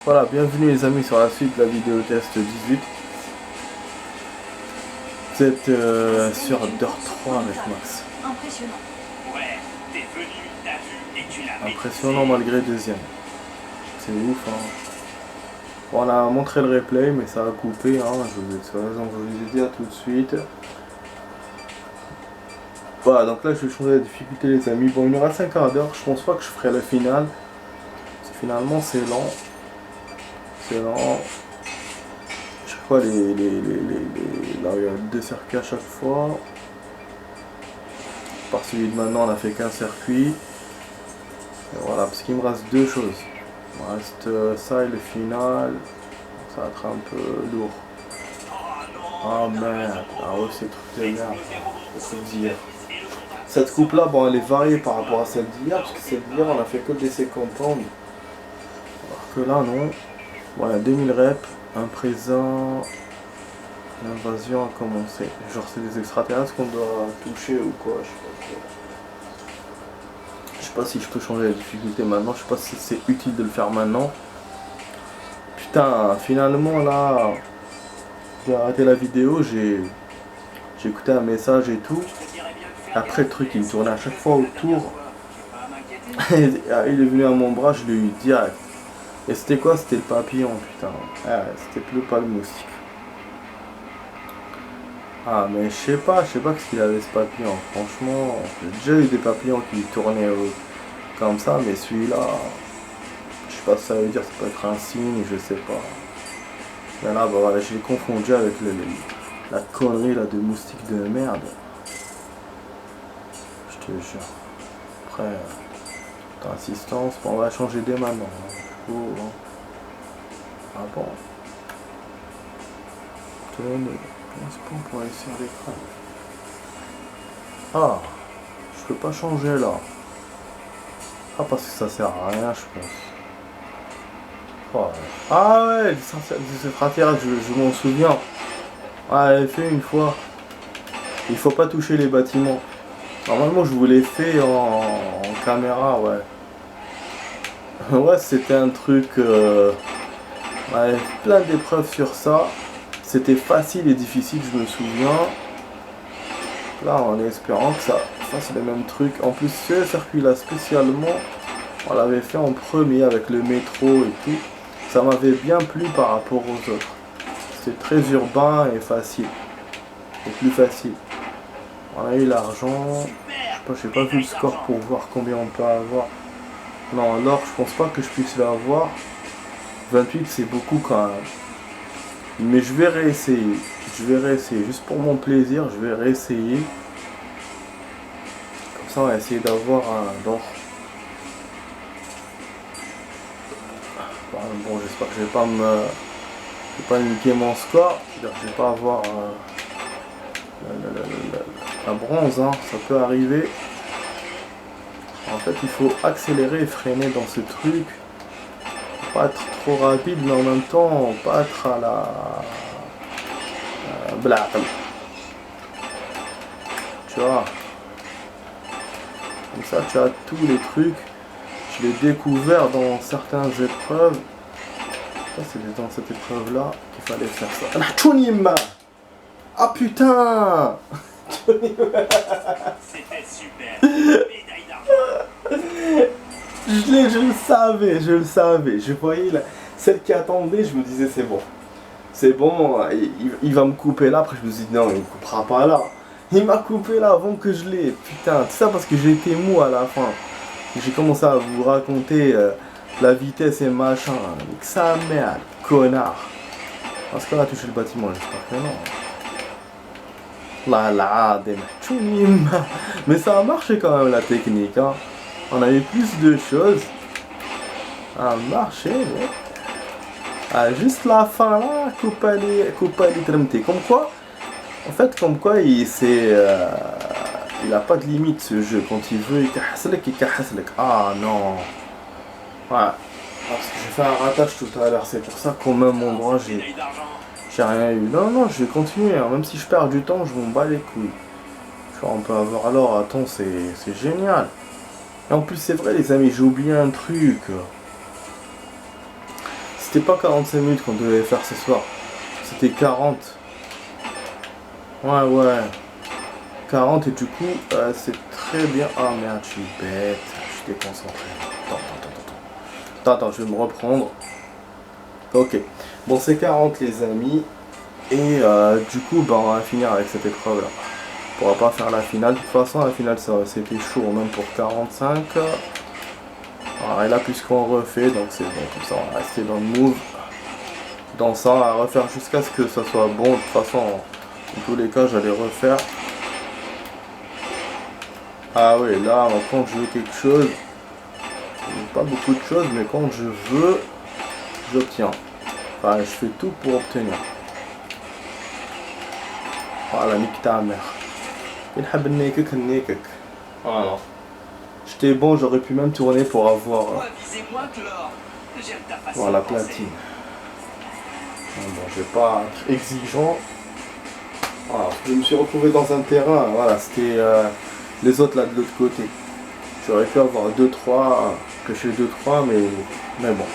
Voilà, bienvenue les amis sur la suite de la vidéo test 18. Vous êtes sur Dirt 3 avec Max. Impressionnant. Ouais, t'es venu, t'as vu et tu l'as Impressionnant malgré deuxième. C'est ouf hein. Bon, on a montré le replay mais ça a coupé hein. Je vous ai dit à tout de suite. Voilà, donc là je vais changer la difficulté les amis. Bon, il y aura 5 quarts d'heure, je pense pas que je ferai la finale. Parce que finalement c'est lent. C'est lent. Chaque fois là, il y a 2 circuits à chaque fois. Par celui de maintenant on a fait qu'un circuit. Et voilà, parce qu'il me reste 2 choses. Il me reste ça et le final. Ça va être un peu lourd. Oh merde, ah ouais c'est truc de merde. Le truc d'hier. Cette coupe là, bon elle est variée par rapport à celle d'hier, parce que celle d'hier on a fait que des essais compound. Alors que là non. Voilà, 2000 reps, un présent. L'invasion a commencé. Genre c'est des extraterrestres qu'on doit toucher ou quoi, je sais pas si je peux changer la difficulté maintenant, je sais pas si c'est utile de le faire maintenant. Putain, finalement là, j'ai arrêté la vidéo, j'ai écouté un message et tout. Après le truc il me tournait à chaque fois autour. Il est venu à mon bras, je l'ai eu direct. Et c'était quoi? C'était le papillon, putain. Ah, c'était plus pas le moustique. Ah mais je sais pas ce qu'il avait ce papillon, franchement, j'ai déjà eu des papillons qui tournaient comme ça, mais celui-là, je sais pas ce que ça veut dire, ça peut être un signe, je sais pas. Mais là, bah voilà, j'ai confondu avec la connerie là de moustique de merde. Je te jure. Après, insistance, bon, on va changer dès maintenant. Oh, hein. Ah bon. Tenez. C'est bon pour aller sur l'écran. Ah, je peux pas changer là. Ah, parce que ça sert à rien, je pense. Oh, ouais. Ah ouais, les extraterrestres, je m'en souviens. Ah, elle fait une fois. Il faut pas toucher les bâtiments. Normalement, je vous l'ai fait en caméra, ouais. Ouais, c'était un truc. Ouais, plein d'épreuves sur ça. C'était facile et difficile, je me souviens. Là, en espérant que ça fasse le même truc. En plus, ce circuit-là, spécialement, on l'avait fait en premier avec le métro et tout. Ça m'avait bien plu par rapport aux autres. C'était très urbain et facile. Et plus facile. On a eu l'argent. Je n'ai pas vu le score pour voir combien on peut avoir. Non, l'or, je pense pas que je puisse l'avoir. 28, c'est beaucoup quand même. Mais je vais réessayer. Juste pour mon plaisir, je vais réessayer. Comme ça, on va essayer d'avoir un or. Bon, j'espère que je vais pas niquer mon score. C'est-à-dire que je vais pas avoir la bronze, hein. Ça peut arriver. En fait, il faut accélérer et freiner dans ce truc. Pas être trop rapide, mais en même temps, pas être à la blague. Tu vois. Comme ça, tu as tous les trucs. Je l'ai découvert dans certaines épreuves. C'est dans cette épreuve-là qu'il fallait faire ça. La Tunim. Ah putain. C'était super. Médaille d'argent. Je le savais. Je voyais celle qui attendait, je me disais c'est bon. C'est bon, il va me couper là. Après je me suis dit non, il me coupera pas là. Il m'a coupé là avant que je l'ai. Putain, tout ça parce que j'ai été mou à la fin. J'ai commencé à vous raconter la vitesse et machin. Avec sa merde, connard. Parce qu'on a touché le bâtiment, j'espère que non. Mais ça a marché quand même la technique. Hein. On a eu plus de choses. Ça a marché. Ouais. Ah, juste la fin là, coupa les trimté. Comme quoi, en fait, il a pas de limite ce jeu. Quand il veut, il casse. Ah non. Ouais. Parce que j'ai fait un ratage tout à l'heure. C'est pour ça qu'au même endroit, j'ai rien eu. Non, je vais continuer. Hein. Même si je perds du temps, je m'en bats les couilles. Tu vois, on peut avoir alors. Attends, c'est génial. Et en plus, c'est vrai, les amis, j'ai oublié un truc. C'était pas 45 minutes qu'on devait faire ce soir. C'était 40. Ouais. 40 et du coup, c'est très bien. Ah merde, je suis bête. Je suis déconcentré. Attends, je vais me reprendre. Ok. Bon, c'est 40 les amis. Et du coup, bah, on va finir avec cette épreuve là. On pourra pas faire la finale. De toute façon, la finale, c'était chaud, même pour 45. Alors, et là, puisqu'on refait, donc c'est bon, comme ça, on va rester dans le move. Dans ça, on va refaire jusqu'à ce que ça soit bon. De toute façon, en tous les cas, j'allais refaire. Ah oui, là, quand je veux quelque chose, pas beaucoup de choses, mais quand je veux, j'obtiens. Enfin, je fais tout pour obtenir. Voilà, nique ta mère. Voilà. J'étais bon, j'aurais pu même tourner pour avoir voilà, platine. Bon, je vais pas être exigeant. Voilà, je me suis retrouvé dans un terrain, voilà, c'était les autres là de l'autre côté. J'aurais pu avoir 2-3, pêcher 2-3, mais bon.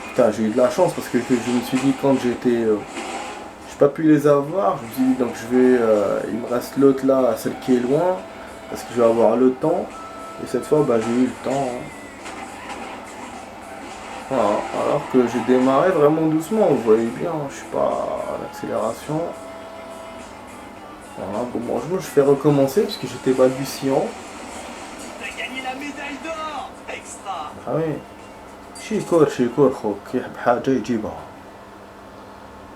Putain, j'ai eu de la chance parce que je me suis dit quand j'étais... j'ai pas pu les avoir, je me suis dit donc je vais... il me reste l'autre là, celle qui est loin, parce que je vais avoir le temps. Et cette fois, bah, j'ai eu le temps. Hein. Voilà, alors que j'ai démarré vraiment doucement, vous voyez bien, je suis pas à l'accélération. Voilà, bon, moi je fais recommencer parce que j'étais balbutiant. T'as gagné la médaille d'or. Extra. Ah oui. شي كور خوك يحب حاجة يجيبها.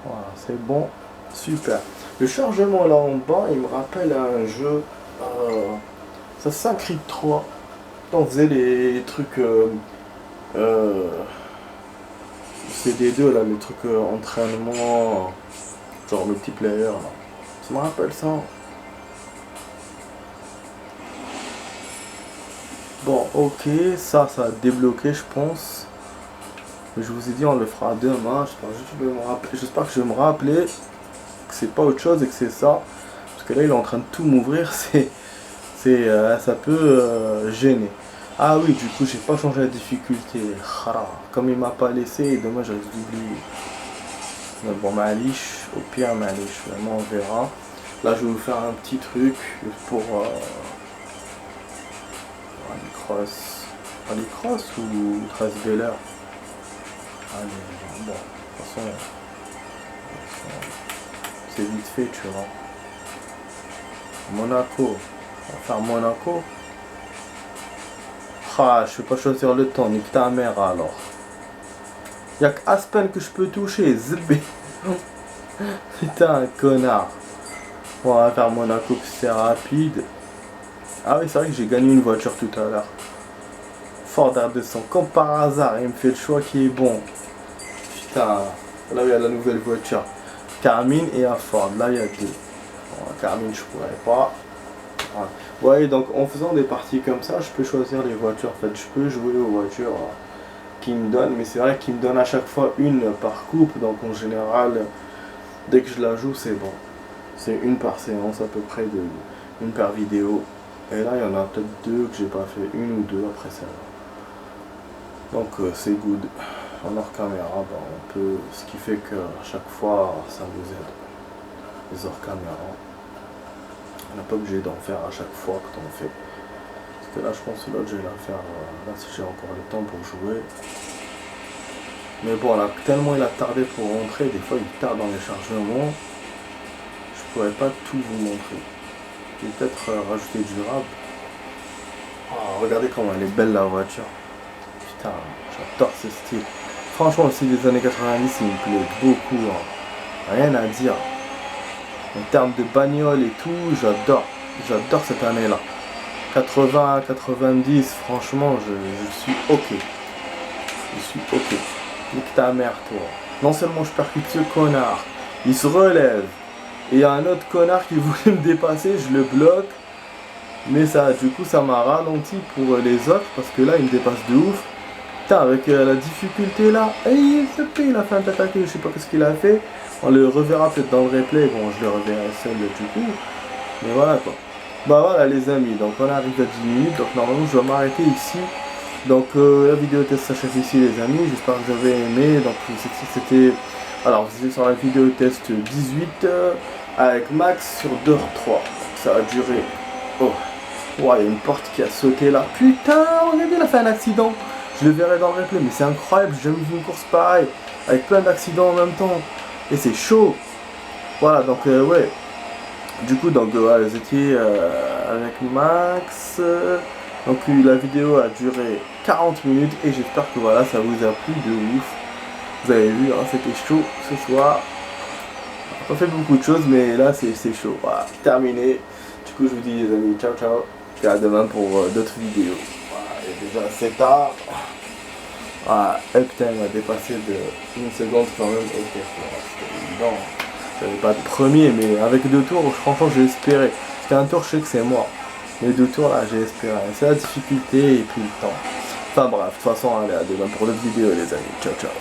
Voilà, c'est bon, super. Le chargement là en bas, il me rappelle un jeu. Ça Creed 3. On faisait les trucs CD2 là, les trucs entraînement, genre multiplayer là. Ça me rappelle ça. Bon, ok, ça a débloqué, je pense. Mais je vous ai dit, on le fera demain. J'espère que je vais me rappeler que c'est pas autre chose et que c'est ça. Parce que là, il est en train de tout m'ouvrir. Ça peut gêner. Ah oui, du coup, j'ai pas changé la difficulté. Comme il m'a pas laissé, dommage, j'aurais oublié. Mais bon, Malish, au pire, Malish, vraiment, on verra. Là, je vais vous faire un petit truc pour Rallycross ou Trace Beller. Allez, bon, de toute façon, c'est vite fait, tu vois. Monaco, on va faire Monaco. Ah, je vais pas choisir le temps, nique ta mère alors. Y'a qu'Aspen que je peux toucher, zbé. Putain, connard. Bon, on va faire Monaco, c'est rapide. Ah oui, c'est vrai que j'ai gagné une voiture tout à l'heure. Ford R200, comme par hasard, il me fait le choix qui est bon. Putain, là il y a la nouvelle voiture. Carmine et à Ford, là il y a deux. Bon, Carmine, je pourrais pas. Voilà. Ouais, donc en faisant des parties comme ça, je peux choisir les voitures. En fait, je peux jouer aux voitures qui me donnent, mais c'est vrai qu'ils me donnent à chaque fois une par coupe. Donc en général, dès que je la joue, c'est bon. C'est une par séance à peu près, une par vidéo. Et là, il y en a peut-être deux que j'ai pas fait, une ou deux après ça. Donc c'est good. En hors caméra, bah, on peut, ce qui fait que à chaque fois, ça vous aide. Les hors caméra. On n'est pas obligé d'en faire à chaque fois que t'en fais. Parce que là, je pense que l'autre, je vais la faire là si j'ai encore le temps pour jouer. Mais bon, là, tellement il a tardé pour rentrer, des fois il tarde dans les chargements. Je pourrais pas tout vous montrer. Je vais peut-être rajouter du rap. Oh, regardez comment elle est belle la voiture. Putain, j'adore ce style. Franchement, le style des années 90, il me plaît beaucoup. Hein. Rien à dire. En termes de bagnole et tout, j'adore. J'adore cette année-là. 80, 90, franchement, je suis ok. Je suis ok. Nique ta mère, toi. Non seulement je percute ce connard, il se relève. Et il y a un autre connard qui voulait me dépasser, je le bloque. Mais ça, du coup, ça m'a ralenti pour les autres, parce que là, il me dépasse de ouf. Putain, avec la difficulté là, il a fait un attaquer, je sais pas ce qu'il a fait. On le reverra peut-être dans le replay, bon, je le reverrai seul du coup. Mais voilà quoi. Bah voilà les amis, donc on arrive à 10 minutes, donc normalement je dois m'arrêter ici. Donc la vidéo test s'achève ici les amis, j'espère que vous avez aimé. Donc c'était, alors c'était sur la vidéo test 18 avec Max sur 2h3. Ça a duré, oh, ouais, il y a une porte qui a sauté là, putain, regardez, il a fait un accident. Je le verrai dans le replay, mais c'est incroyable, j'ai jamais vu une course pareille, avec plein d'accidents en même temps, et c'est chaud. Voilà, donc ouais, du coup, donc voilà, vous étiez avec Max. Donc la vidéo a duré 40 minutes et j'espère que voilà, ça vous a plu de ouf. Vous avez vu, hein, c'était chaud ce soir. On a pas fait beaucoup de choses, mais là c'est chaud. Voilà, terminé. Du coup, je vous dis les amis, ciao ciao. Et à demain pour d'autres vidéos. Voilà, il est déjà 7 heures. Ah, Uptime a dépassé de 1 seconde quand même. Ok, c'était évident. J'avais pas de premier, mais avec 2 tours, franchement, j'ai espéré. C'était un tour, je sais que c'est moi. Les 2 tours là, j'ai espéré. C'est la difficulté et puis le temps. Enfin bref, de toute façon, allez, à demain pour d'autres vidéos, les amis. Ciao, ciao.